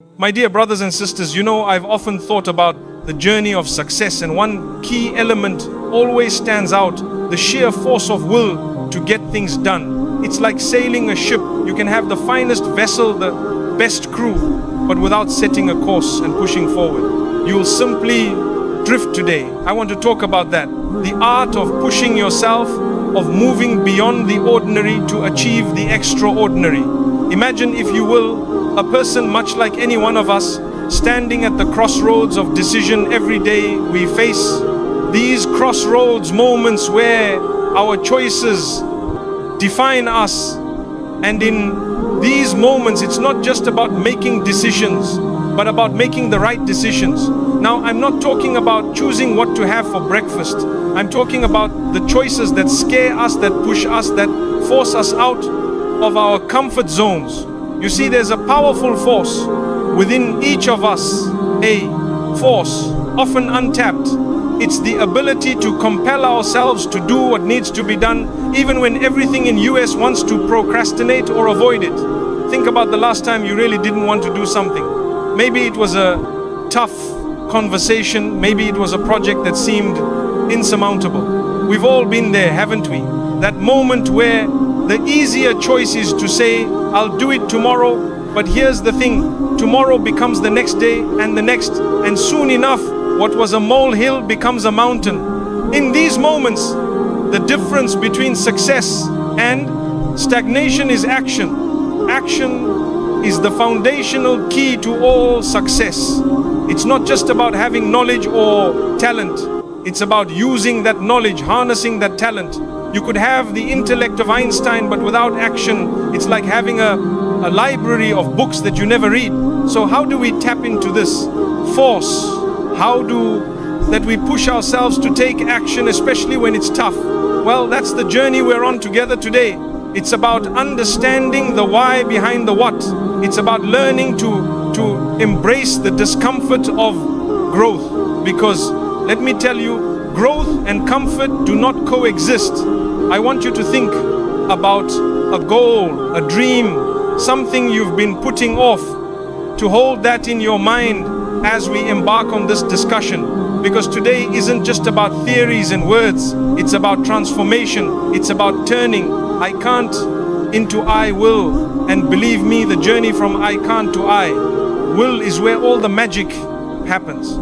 My dear brothers and sisters, I've often thought about the journey of success, and one key element always stands out: the sheer force of will to get things done. It's like sailing a ship. You can have the finest vessel, the best crew, but without setting a course and pushing forward, you'll simply drift today. I want to talk about that. The art of pushing yourself, of moving beyond the ordinary to achieve the extraordinary. Imagine, if you will, a person much like any one of us, standing at the crossroads of decision. Every day we face these crossroads moments where our choices define us. And in these moments, it's not just about making decisions, but about making the right decisions. Now, I'm not talking about choosing what to have for breakfast. I'm talking about the choices that scare us, that push us, that force us out of our comfort zones. You see, there's a powerful force within each of us, a force often untapped. It's the ability to compel ourselves to do what needs to be done, even when everything in US wants to procrastinate or avoid it. Think about the last time you really didn't want to do something. Maybe it was a tough conversation, maybe it was a project that seemed insurmountable. We've all been there, haven't we? That moment where the easier choice is to say, I'll do it tomorrow. But here's the thing, tomorrow becomes the next day and the next, and soon enough, what was a molehill becomes a mountain. In these moments, the difference between success and stagnation is action. Action is the foundational key to all success. It's not just about having knowledge or talent. It's about using that knowledge, harnessing that talent. You could have the intellect of Einstein, but without action, it's like having a library of books that you never read. So how do we tap into this force? How do that we push ourselves to take action, especially when it's tough? Well, that's the journey we're on together today. It's about understanding the why behind the what. It's about learning to embrace the discomfort of growth. Because let me tell you, growth and comfort do not coexist. I want you to think about a goal, a dream, something you've been putting off, to hold that in your mind as we embark on this discussion. Because today isn't just about theories and words, it's about transformation, it's about turning I can't into I will. And believe me, the journey from I can't to I will is where all the magic happens.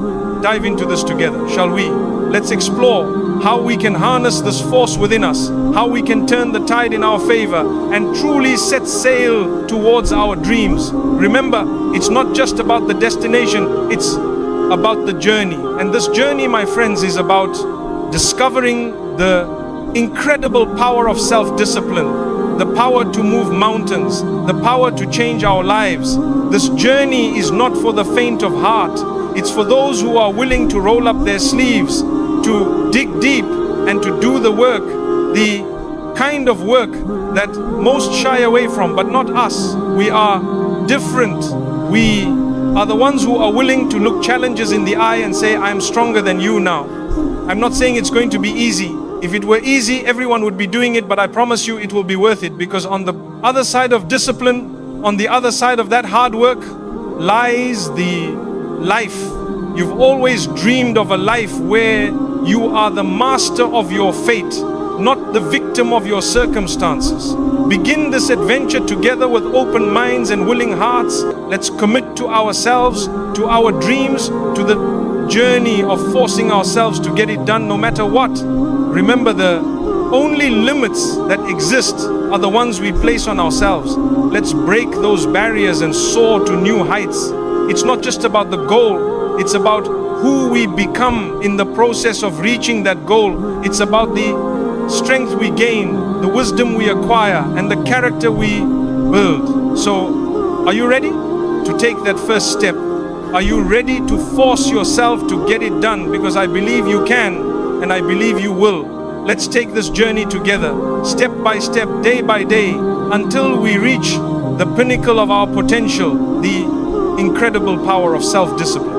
Dive into this together, shall we? Let's explore how we can harness this force within us, how we can turn the tide in our favor and truly set sail towards our dreams. Remember, it's not just about the destination, it's about the journey. And this journey, my friends, is about discovering the incredible power of self-discipline, the power to move mountains, the power to change our lives. This journey is not for the faint of heart. It's for those who are willing to roll up their sleeves, to dig deep and to do the work, the kind of work that most shy away from, but not us. We are different. We are the ones who are willing to look challenges in the eye and say, I'm stronger than you now. I'm not saying it's going to be easy. If it were easy, everyone would be doing it, but I promise you it will be worth it, because on the other side of discipline, on the other side of that hard work, lies the life. You've always dreamed of a life where you are the master of your fate, not the victim of your circumstances. Begin this adventure together with open minds and willing hearts. Let's commit to ourselves, to our dreams, to the journey of forcing ourselves to get it done no matter what. Remember, the only limits that exist are the ones we place on ourselves. Let's break those barriers and soar to new heights. It's not just about the goal, it's about who we become in the process of reaching that goal. It's about the strength we gain, the wisdom we acquire, and the character we build. So, are you ready to take that first step? Are you ready to force yourself to get it done? Because I believe you can, and I believe you will. Let's take this journey together, step by step, day by day, until we reach the pinnacle of our potential, the incredible power of self-discipline.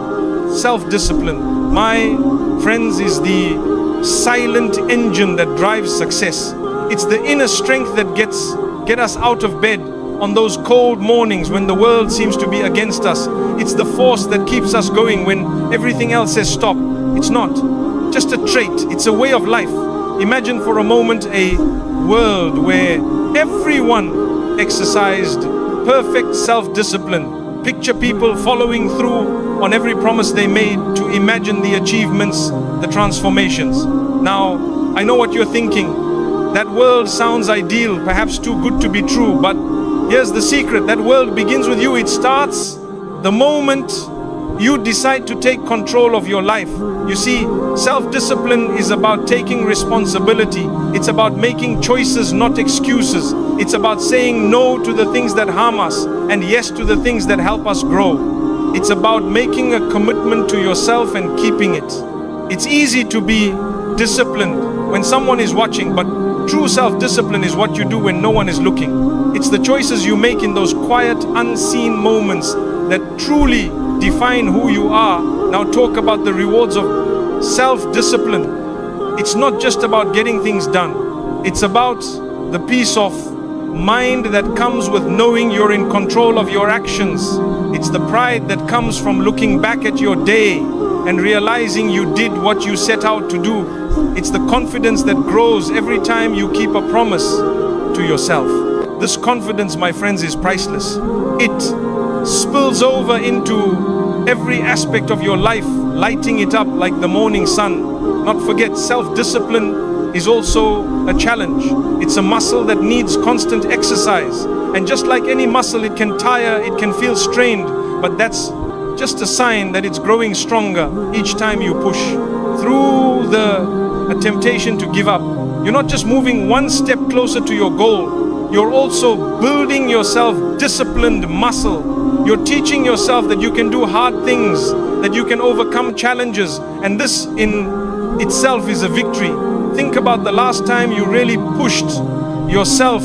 Self-discipline, my friends, is the silent engine that drives success. It's the inner strength that get us out of bed on those cold mornings when the world seems to be against us. It's the force that keeps us going when everything else says stop. It's not just a trait, it's a way of life. Imagine for a moment a world where everyone exercised perfect self-discipline. Picture people following through on every promise they made to imagine the achievements, the transformations. Now, I know what you're thinking. That world sounds ideal, perhaps too good to be true, but here's the secret. That world begins with you. It starts the moment you decide to take control of your life. You see, self-discipline is about taking responsibility. It's about making choices, not excuses. It's about saying no to the things that harm us and yes to the things that help us grow. It's about making a commitment to yourself and keeping it. It's easy to be disciplined when someone is watching, but true self-discipline is what you do when no one is looking. It's the choices you make in those quiet, unseen moments that truly define who you are. Now talk about the rewards of self-discipline. It's not just about getting things done. It's about the peace of mind that comes with knowing you're in control of your actions. It's the pride that comes from looking back at your day and realizing you did what you set out to do. It's the confidence that grows every time you keep a promise to yourself. This confidence, my friends, is priceless. It spills over into every aspect of your life, lighting it up like the morning sun. Not forget, self-discipline is also a challenge. It's a muscle that needs constant exercise. And just like any muscle, it can tire, it can feel strained, but that's just a sign that it's growing stronger each time you push through a temptation to give up. You're not just moving one step closer to your goal, you're also building your self-disciplined muscle. You're teaching yourself that you can do hard things, that you can overcome challenges, and this in itself is a victory. Think about the last time you really pushed yourself,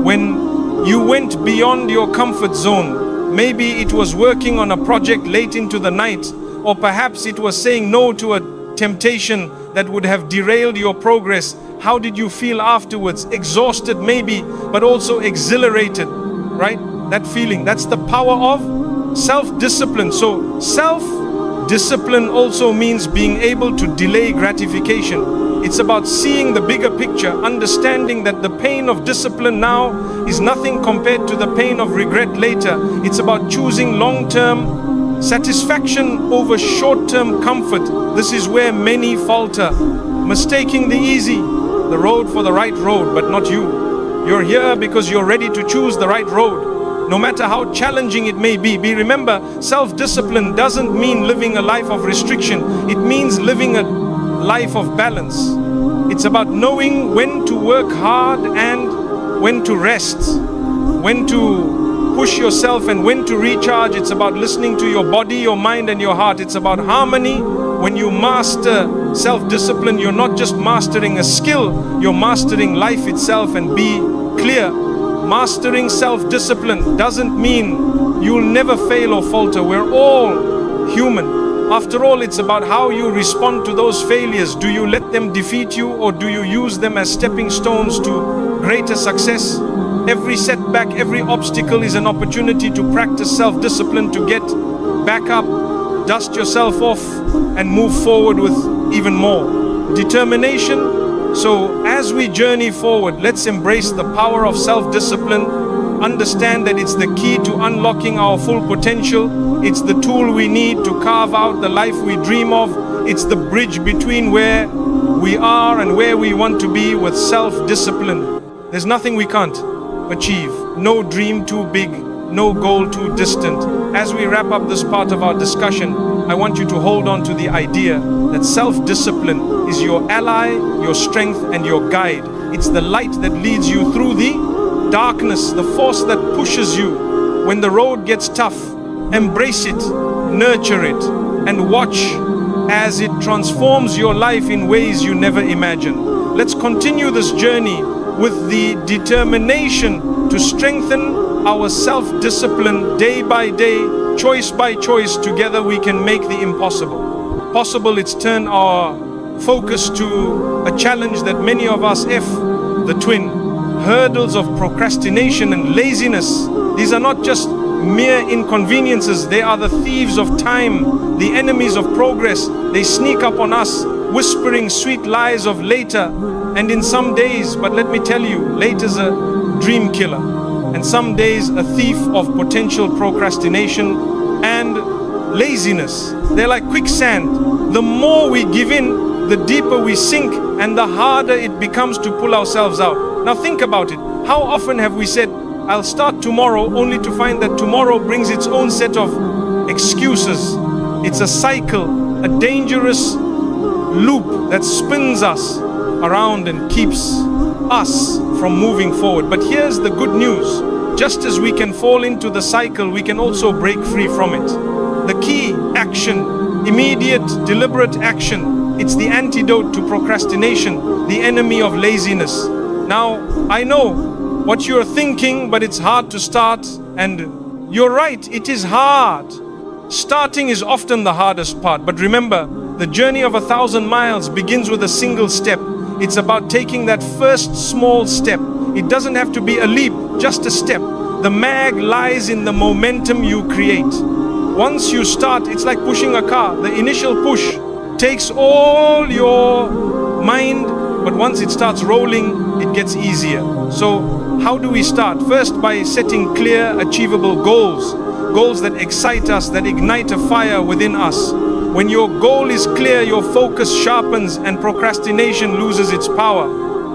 when you went beyond your comfort zone. Maybe it was working on a project late into the night, or perhaps it was saying no to a temptation that would have derailed your progress. How did you feel afterwards? Exhausted maybe, but also exhilarated, right? That feeling, that's the power of self-discipline. So self-discipline also means being able to delay gratification. It's about seeing the bigger picture, understanding that the pain of discipline now is nothing compared to the pain of regret later. It's about choosing long-term satisfaction over short-term comfort. This is where many falter, mistaking the easy, the road for the right road, but not you. You're here because you're ready to choose the right road, no matter how challenging it may be. Remember, self-discipline doesn't mean living a life of restriction. It means living a life of balance. It's about knowing when to work hard and when to rest, when to push yourself and when to recharge. It's about listening to your body, your mind and your heart. It's about harmony. When you master self-discipline, you're not just mastering a skill, you're mastering life itself. And be clear, mastering self-discipline doesn't mean you'll never fail or falter. We're all human. After all, it's about how you respond to those failures. Do you let them defeat you, or do you use them as stepping stones to greater success? Every setback, every obstacle is an opportunity to practice self-discipline, to get back up, dust yourself off, and move forward with even more determination. So as we journey forward, let's embrace the power of self-discipline. Understand that it's the key to unlocking our full potential. It's the tool we need to carve out the life we dream of. It's the bridge between where we are and where we want to be with self-discipline. There's nothing we can't achieve. No dream too big, no goal too distant. As we wrap up this part of our discussion, I want you to hold on to the idea that self-discipline is your ally, your strength, and your guide. It's the light that leads you through the darkness, the force that pushes you when the road gets tough. Embrace it, nurture it, and watch as it transforms your life in ways you never imagined. Let's continue this journey with the determination to strengthen our self-discipline day by day, choice by choice. Together we can make the impossible possible. It's turned our focus to a challenge that many of us the twin. hurdles of procrastination and laziness, these are not just mere inconveniences. They are the thieves of time, the enemies of progress. They sneak up on us, whispering sweet lies of later and in some days. But let me tell you, later's a dream killer, and some days a thief of potential procrastination and laziness. They're like quicksand. The more we give in, the deeper we sink, and the harder it becomes to pull ourselves out. Now think about it. How often have we said, I'll start tomorrow, only to find that tomorrow brings its own set of excuses? It's a cycle, a dangerous loop that spins us around and keeps us from moving forward. But here's the good news. Just as we can fall into the cycle, we can also break free from it. The key: action, immediate, deliberate action. It's the antidote to procrastination, the enemy of laziness. Now, I know what you're thinking, but it's hard to start, and you're right, it is hard. Starting is often the hardest part, but remember, the journey of 1,000 miles begins with a single step. It's about taking that first small step. It doesn't have to be a leap, just a step. The mag lies in the momentum you create. Once you start, it's like pushing a car. The initial push takes all your mind, but once it starts rolling, it gets easier. So how do we start? First, by setting clear, achievable goals. Goals that excite us, that ignite a fire within us. When your goal is clear, your focus sharpens and procrastination loses its power.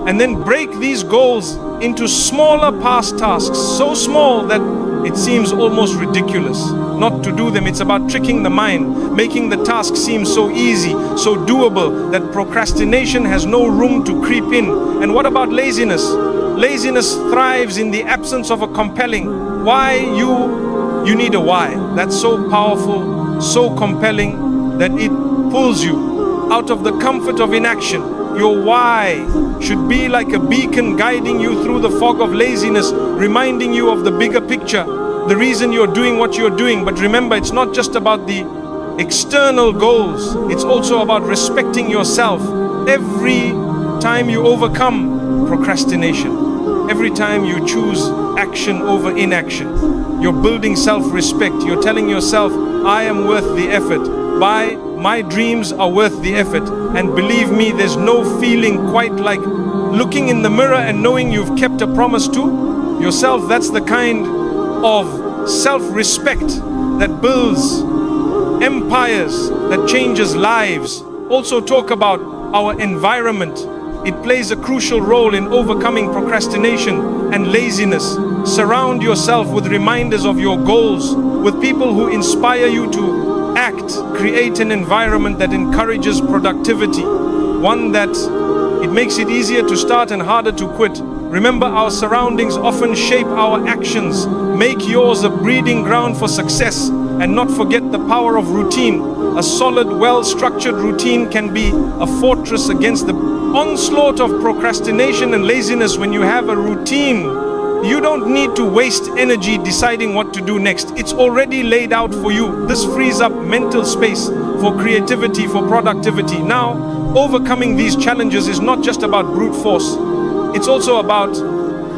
And then break these goals into smaller past tasks, so small that it seems almost ridiculous not to do them. It's about tricking the mind, making the task seem so easy, so doable, that procrastination has no room to creep in. And what about laziness? Laziness thrives in the absence of a compelling why. You need a why. That's so powerful, so compelling, that it pulls you out of the comfort of inaction. Your why should be like a beacon guiding you through the fog of laziness, reminding you of the bigger picture, the reason you're doing what you're doing. But remember, it's not just about the external goals, it's also about respecting yourself. Every time you overcome procrastination, every time you choose action over inaction, you're building self-respect. You're telling yourself, I am worth the effort. My dreams are worth the effort. And believe me, there's no feeling quite like looking in the mirror and knowing you've kept a promise to yourself. That's the kind of self-respect that builds empires, that changes lives. Also talk about our environment. It plays a crucial role in overcoming procrastination and laziness. Surround yourself with reminders of your goals, with people who inspire you to act. Create an environment that encourages productivity, one that it makes it easier to start and harder to quit. Remember, our surroundings often shape our actions. Make yours a breeding ground for success, and not forget the power of routine. A solid, well-structured routine can be a fortress against the onslaught of procrastination and laziness. When you have a routine, you don't need to waste energy deciding what to do next. It's already laid out for you. This frees up mental space for creativity, for productivity. Now, overcoming these challenges is not just about brute force. It's also about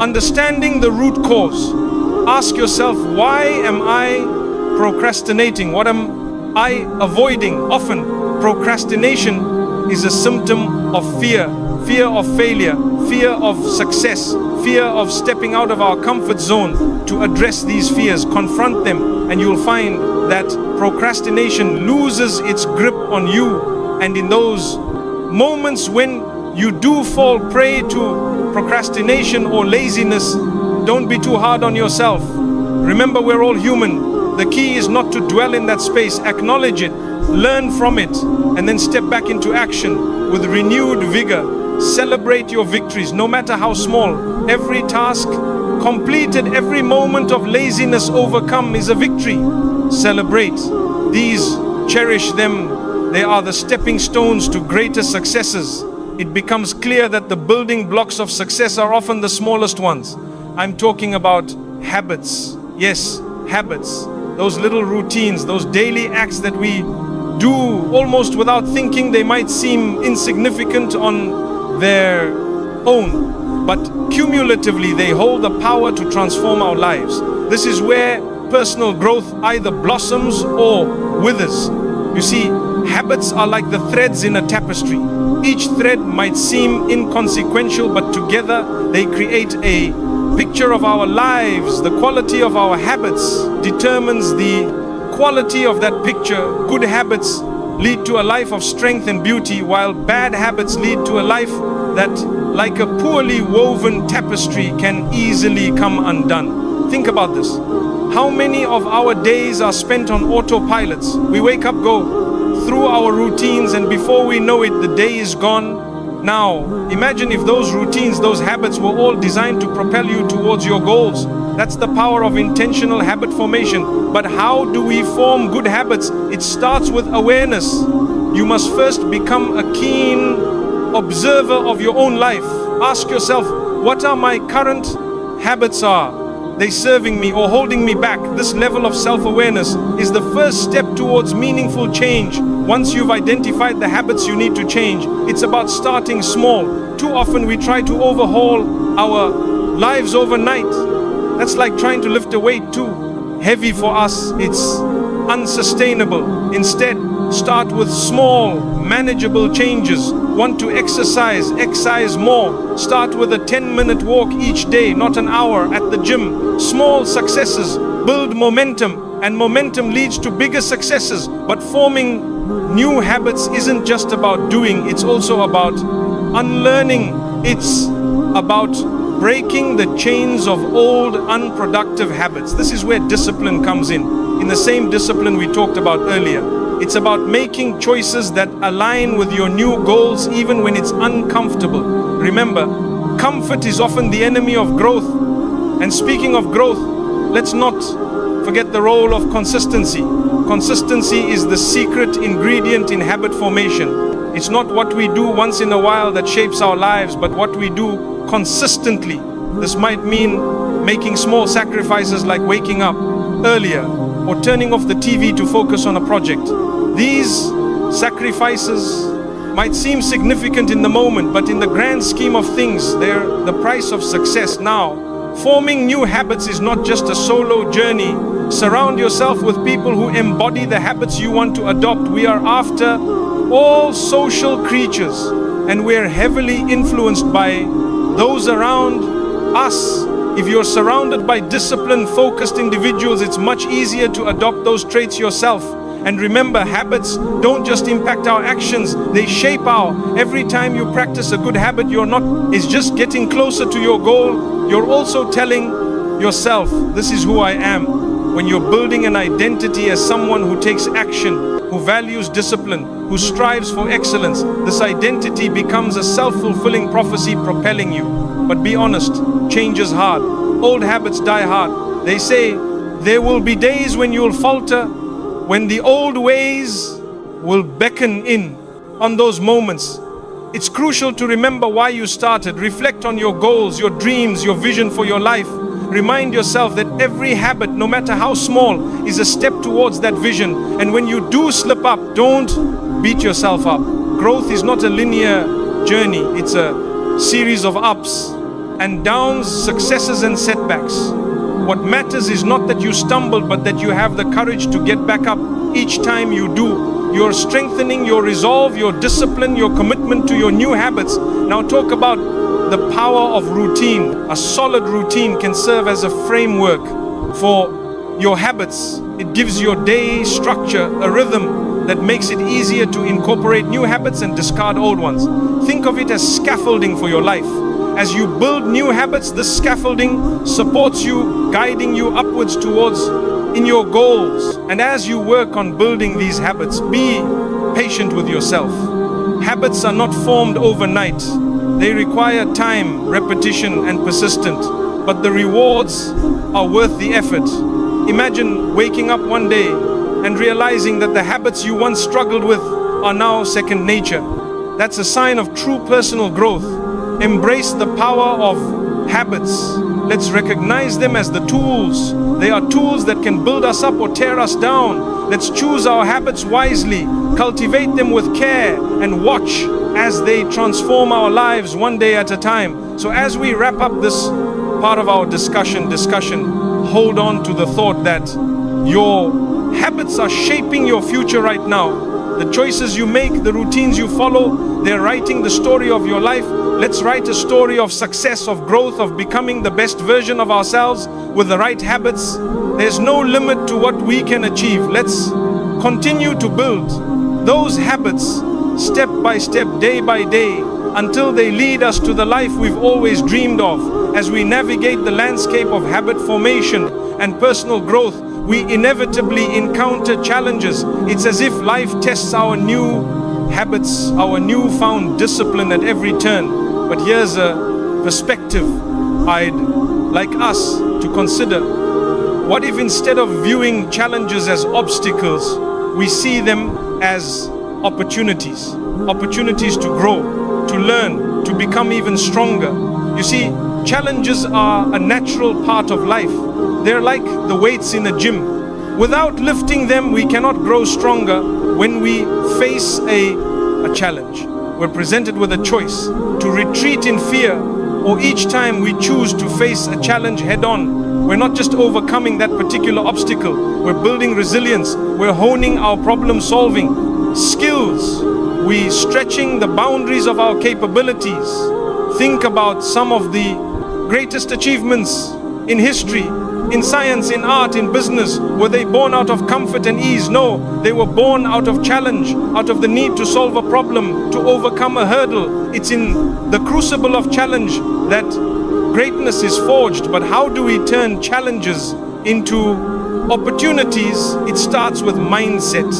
understanding the root cause. Ask yourself, why am I procrastinating? What am I avoiding? Often, procrastination is a symptom of fear. Fear of failure, fear of success, fear of stepping out of our comfort zone. To address these fears, confront them, and you'll find that procrastination loses its grip on you. And in those moments when you do fall prey to procrastination or laziness, don't be too hard on yourself. Remember, we're all human. The key is not to dwell in that space. Acknowledge it, learn from it, and then step back into action with renewed vigor. Celebrate your victories, no matter how small. Every task completed, every moment of laziness overcome is a victory. Celebrate these, cherish them. They are the stepping stones to greater successes. It becomes clear that the building blocks of success are often the smallest ones. I'm talking about habits. Yes, habits. Those little routines, those daily acts that we do almost without thinking. They might seem insignificant on their own, but cumulatively they hold the power to transform our lives. This is where personal growth either blossoms or withers. You see, habits are like the threads in a tapestry. Each thread might seem inconsequential, but together they create a picture of our lives. The quality of our habits determines the quality of that picture. Good habits lead to a life of strength and beauty, while bad habits lead to a life that, like a poorly woven tapestry, can easily come undone. Think about this. How many of our days are spent on autopilots? We wake up, go through our routines, and before we know it, the day is gone. Now, imagine if those routines, those habits were all designed to propel you towards your goals. That's the power of intentional habit formation. But how do we form good habits? It starts with awareness. You must first become a keen observer of your own life. Ask yourself, what are my current habits? Are they serving me or holding me back? This level of self-awareness is the first step towards meaningful change. Once you've identified the habits you need to change, it's about starting small. Too often we try to overhaul our lives overnight. That's like trying to lift a weight too heavy for us. It's unsustainable. Instead, start with small, manageable changes. Want to exercise more. Start with a 10-minute walk each day, not an hour at the gym. Small successes build momentum, and momentum leads to bigger successes. But forming new habits isn't just about doing, it's also about unlearning. It's about breaking the chains of old, unproductive habits. This is where discipline comes in the same discipline we talked about earlier. It's about making choices that align with your new goals even when it's uncomfortable. Remember, comfort is often the enemy of growth. And speaking of growth, let's not forget the role of consistency. Consistency is the secret ingredient in habit formation. It's not what we do once in a while that shapes our lives, but what we do consistently. This might mean making small sacrifices like waking up earlier or turning off the TV to focus on a project. These sacrifices might seem significant in the moment, but in the grand scheme of things, they're the price of success. Now, forming new habits is not just a solo journey. Surround yourself with people who embody the habits you want to adopt. We are, after all, social creatures, and we're heavily influenced by those around us. If you're surrounded by disciplined, focused individuals, it's much easier to adopt those traits yourself. And remember, habits don't just impact our actions, they shape our. Every time you practice a good habit, is just getting closer to your goal. You're also telling yourself, this is who I am. When you're building an identity as someone who takes action, who values discipline, who strives for excellence, this identity becomes a self-fulfilling prophecy propelling you. But be honest, change is hard. Old habits die hard. They say there will be days when you'll falter, when the old ways will beckon in. On those moments, it's crucial to remember why you started. Reflect on your goals, your dreams, your vision for your life. Remind yourself that every habit, no matter how small, is a step towards that vision. And when you do slip up, don't beat yourself up. Growth is not a linear journey. It's a series of ups and downs, successes and setbacks. What matters is not that you stumbled, but that you have the courage to get back up each time you do. You're strengthening your resolve, your discipline, your commitment to your new habits. Now talk about the power of routine. A solid routine can serve as a framework for your habits. It gives your day structure, a rhythm that makes it easier to incorporate new habits and discard old ones. Think of it as scaffolding for your life. As you build new habits, this scaffolding supports you, guiding you upwards towards in your goals. And as you work on building these habits, be patient with yourself. Habits are not formed overnight. They require time, repetition, and persistence. But the rewards are worth the effort. Imagine waking up one day and realizing that the habits you once struggled with are now second nature. That's a sign of true personal growth. Embrace the power of habits. Let's recognize them as the tools. They are tools that can build us up or tear us down. Let's choose our habits wisely, cultivate them with care, and watch as they transform our lives one day at a time. So as we wrap up this part of our discussion, hold on to the thought that your habits are shaping your future right now. The choices you make, the routines you follow, they're writing the story of your life. Let's write a story of success, of growth, of becoming the best version of ourselves with the right habits. There's no limit to what we can achieve. Let's continue to build those habits step by step, day by day, until they lead us to the life we've always dreamed of. As we navigate the landscape of habit formation and personal growth, we inevitably encounter challenges. It's as if life tests our new habits, our newfound discipline at every turn. But here's a perspective I'd like us to consider. What if instead of viewing challenges as obstacles, we see them as opportunities to grow, to learn, to become even stronger? You see, challenges are a natural part of life. They're like the weights in a gym. Without lifting them, we cannot grow stronger. When we face a challenge, we're presented with a choice to retreat in fear, or each time we choose to face a challenge head on. We're not just overcoming that particular obstacle, we're building resilience, we're honing our problem solving skills, we're stretching the boundaries of our capabilities. Think about some of the greatest achievements in history, in science, in art, in business. Were they born out of comfort and ease? No, they were born out of challenge, out of the need to solve a problem, to overcome a hurdle. It's in the crucible of challenge that greatness is forged. But how do we turn challenges into opportunities? It starts with mindset.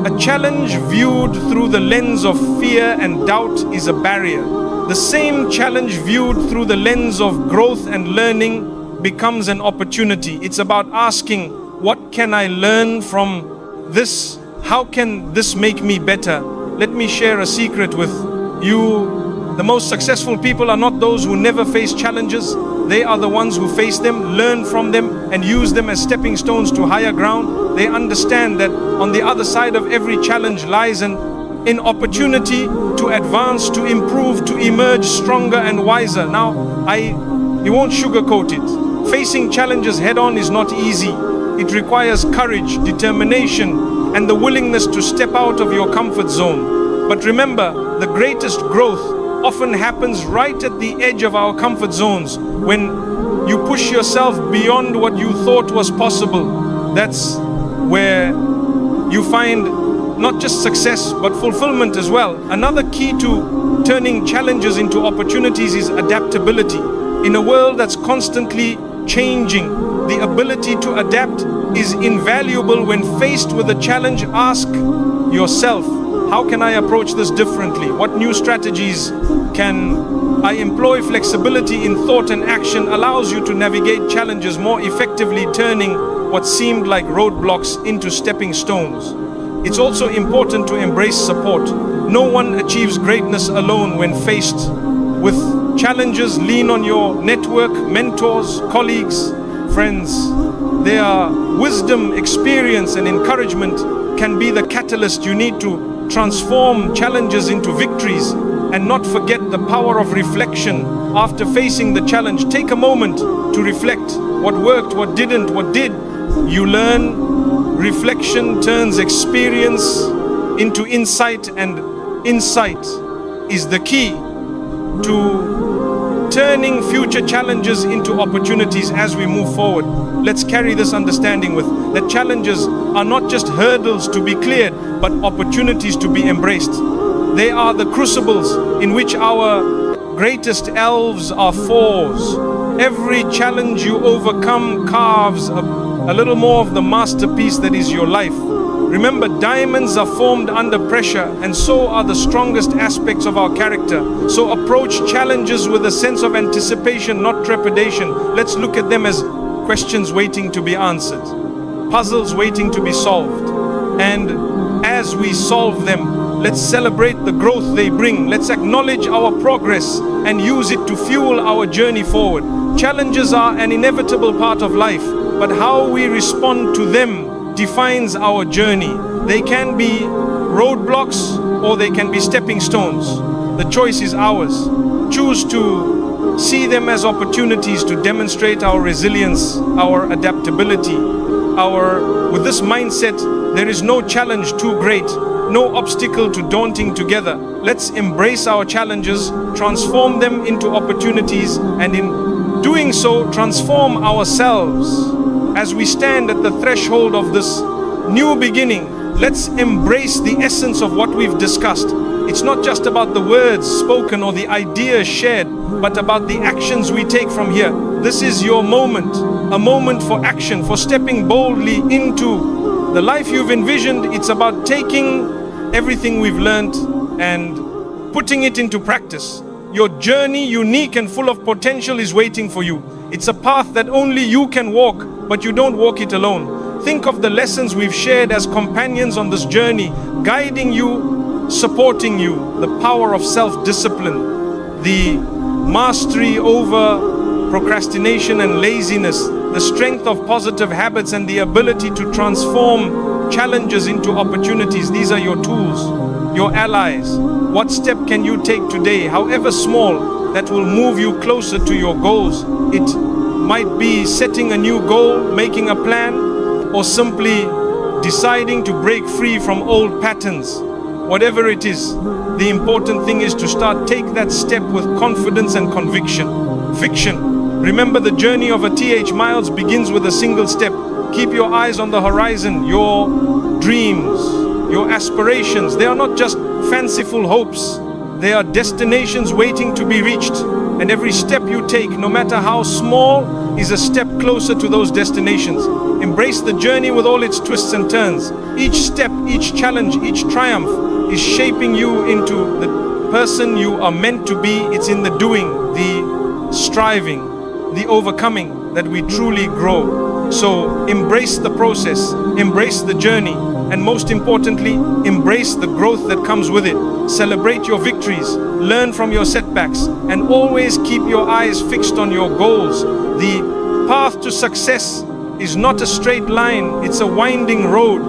A challenge viewed through the lens of fear and doubt is a barrier. The same challenge viewed through the lens of growth and learning becomes an opportunity. It's about asking, what can I learn from this? How can this make me better? Let me share a secret with you. The most successful people are not those who never face challenges. They are the ones who face them, learn from them, and use them as stepping stones to higher ground. They understand that on the other side of every challenge lies an opportunity to advance, to improve, to emerge stronger and wiser. Now, you won't sugarcoat it. Facing challenges head-on is not easy. It requires courage, determination, and the willingness to step out of your comfort zone. But remember, the greatest growth often happens right at the edge of our comfort zones, when you push yourself beyond what you thought was possible. That's where you find not just success, but fulfillment as well. Another key to turning challenges into opportunities is adaptability. In a world that's constantly changing, the ability to adapt is invaluable. When faced with a challenge, ask yourself, how can I approach this differently? What new strategies can I employ? Flexibility in thought and action allows you to navigate challenges more effectively, turning what seemed like roadblocks into stepping stones. It's also important to embrace support. No one achieves greatness alone. When faced with challenges, lean on your network, mentors, colleagues, friends. Their wisdom, experience, and encouragement can be the catalyst you need to transform challenges into victories. And not forget the power of reflection. After facing the challenge, take a moment to reflect. What worked, what didn't, what did you learn? Reflection turns experience into insight, and insight is the key to turning future challenges into opportunities as we move forward. Let's carry this understanding with that challenges are not just hurdles to be cleared, but opportunities to be embraced. They are the crucibles in which our greatest elves are forged. Every challenge you overcome carves a little more of the masterpiece that is your life. Remember, diamonds are formed under pressure, and so are the strongest aspects of our character. So approach challenges with a sense of anticipation, not trepidation. Let's look at them as questions waiting to be answered, puzzles waiting to be solved. And as we solve them, let's celebrate the growth they bring. Let's acknowledge our progress and use it to fuel our journey forward. Challenges are an inevitable part of life, but how we respond to them defines our journey. They can be roadblocks or they can be stepping stones. The choice is ours. Choose to See them as opportunities to demonstrate our resilience, our adaptability. With this mindset, there is no challenge too great, no obstacle too daunting together. Let's embrace our challenges, transform them into opportunities, and in doing so, transform ourselves. As we stand at the threshold of this new beginning, let's embrace the essence of what we've discussed. It's not just about the words spoken or the ideas shared, but about the actions we take from here. This is your moment, a moment for action, for stepping boldly into the life you've envisioned. It's about taking everything we've learned and putting it into practice. Your journey, unique and full of potential, is waiting for you. It's a path that only you can walk, but you don't walk it alone. Think of the lessons we've shared as companions on this journey, guiding you, supporting you. The power of self-discipline, the mastery over procrastination and laziness, the strength of positive habits, and the ability to transform challenges into opportunities. These are your tools, your allies. What step can you take today, however small, that will move you closer to your goals? It might be setting a new goal, making a plan, or simply deciding to break free from old patterns. Whatever it is, the important thing is to take that step with confidence and conviction. Fiction. Remember, the journey of a T.H. Miles begins with a single step. Keep your eyes on the horizon. Your dreams, your aspirations, they are not just fanciful hopes. They are destinations waiting to be reached. And every step you take, no matter how small, is a step closer to those destinations. Embrace the journey with all its twists and turns. Each step, each challenge, each triumph is shaping you into the person you are meant to be. It's in the doing, the striving, the overcoming that we truly grow. So embrace the process, embrace the journey, and most importantly, embrace the growth that comes with it. Celebrate your victories, learn from your setbacks, and always keep your eyes fixed on your goals. The path to success is not a straight line, it's a winding road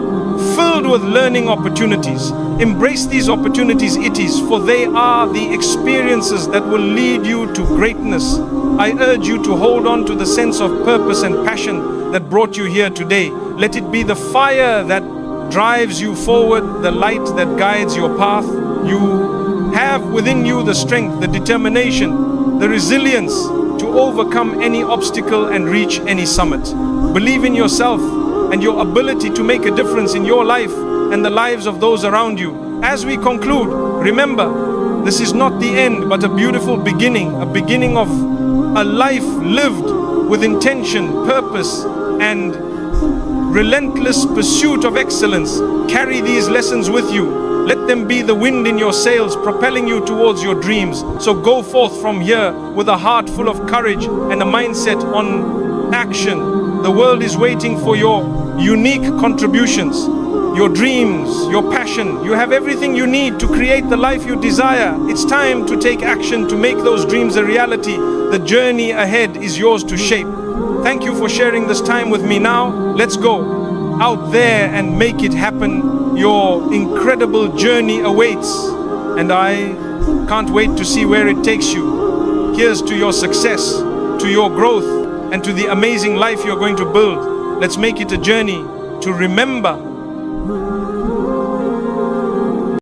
filled with learning opportunities. Embrace these opportunities, for they are the experiences that will lead you to greatness. I urge you to hold on to the sense of purpose and passion that brought you here today. Let it be the fire that drives you forward, the light that guides your path. You have within you the strength, the determination, the resilience to overcome any obstacle and reach any summit. Believe in yourself and your ability to make a difference in your life and the lives of those around you. As we conclude, remember, this is not the end, but a beautiful beginning, a beginning of a life lived with intention, purpose, and relentless pursuit of excellence. Carry these lessons with you. Let them be the wind in your sails, propelling you towards your dreams. So go forth from here with a heart full of courage and a mindset on action. The world is waiting for your unique contributions, your dreams, your passion. You have everything you need to create the life you desire. It's time to take action to make those dreams a reality. The journey ahead is yours to shape. Thank you for sharing this time with me. Now, let's go out there and make it happen. Your incredible journey awaits, and I can't wait to see where it takes you. Here's to your success, to your growth, and to the amazing life you're going to build. Let's make it a journey to remember